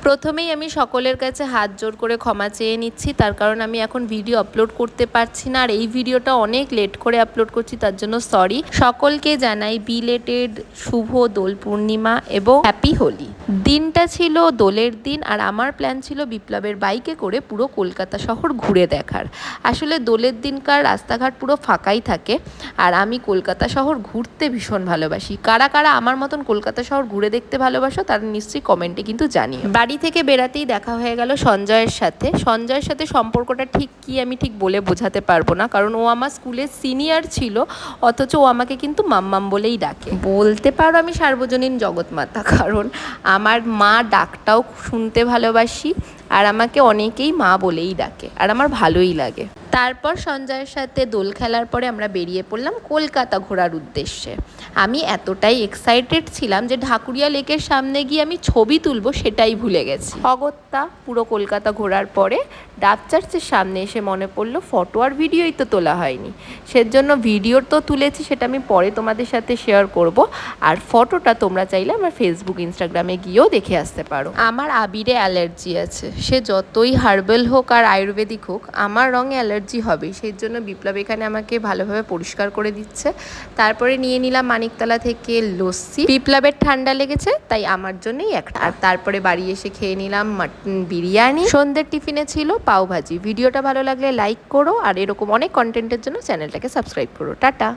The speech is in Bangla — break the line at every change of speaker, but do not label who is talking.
প্রথমেই আমি সকলের কাছে হাত জোর করে ক্ষমা চেয়ে নিচ্ছি, তার কারণ আমি এখন ভিডিও আপলোড করতে পারছি না, আর এই ভিডিওটা অনেক লেট করে আপলোড করছি, তার জন্য সরি। সকলকে জানাই বিলেটেড শুভ দোল পূর্ণিমা এবং হ্যাপি হোলি। দিনটা ছিল দোলের দিন, আর আমার প্ল্যান ছিল বিপ্লবের বাইকে করে পুরো কলকাতা শহর ঘুরে দেখার। আসলে দোলের দিনকার রাস্তাঘাট পুরো ফাঁকাই থাকে, আর আমি কলকাতা শহর ঘুরতে ভীষণ ভালোবাসি। কারা কারা আমার মতন কলকাতা শহর ঘুরে দেখতে ভালোবাসো তারা নিশ্চয়ই কমেন্টে কিন্তু জানিও। বাড়ি থেকে বেরাতেই দেখা হয়ে গেল সঞ্জয়ের সাথে। সঞ্জয়ের সাথে সম্পর্কটা ঠিক কি আমি ঠিক বলে বোঝাতে পারবো না, কারণ ও আমার স্কুলের সিনিয়র ছিল, অথচ ও আমাকে কিন্তু মাম্মাম বলেই ডাকে। বলতে পারো আমি সার্বজনীন জগৎমাতা, কারণ আমার মা ডাকটাও শুনতে ভালোবাসি, আর আমাকে অনেকেই মা বলেই ডাকে, আর আমার ভালোই লাগে। তারপর সঞ্জয়ের সাথে দোল খেলার পরে আমরা বেরিয়ে পড়লাম কলকাতা ঘোরার উদ্দেশ্যে। আমি এতটাই এক্সাইটেড ছিলাম যে ঢাকুরিয়া লেকের সামনে গিয়ে আমি ছবি তুলবো সেটাই ভুলে গেছি। অগত্যা পুরো কলকাতা ঘোরার পরে ডাব চার্চের সামনে এসে মনে পড়লো ফটো আর ভিডিওই তো তোলা হয়নি। সেজন্য ভিডিও তো তুলেছি, সেটা আমি পরে তোমাদের সাথে শেয়ার করব, আর ফটোটা তোমরা চাইলে আমার ফেসবুক ইনস্টাগ্রামে গিয়েও দেখে আসতে পারো। আমার আবিরে অ্যালার্জি আছে, সে যতই হার্বাল হোক আর আয়ুর্বেদিক হোক, আমার রঙে অ্যালার্জি হবে। সেই জন্য বিপ্লব এখানে আমাকে ভালোভাবে পরিষ্কার করে দিচ্ছে। তারপরে নিয়ে নিলাম মানিকতলা থেকে লস্যি। বিপ্লবের ঠান্ডা লেগেছে তাই আমার জন্যই একটা। আর তারপরে বাড়ি এসে খেয়ে নিলাম মাটন বিরিয়ানি। সন্ধ্যের টিফিনে ছিল পাওভাজি। ভিডিওটা ভালো লাগলে লাইক করো, আর এরকম অনেক কন্টেন্টের জন্য চ্যানেলটাকে সাবস্ক্রাইব করো। টাটা।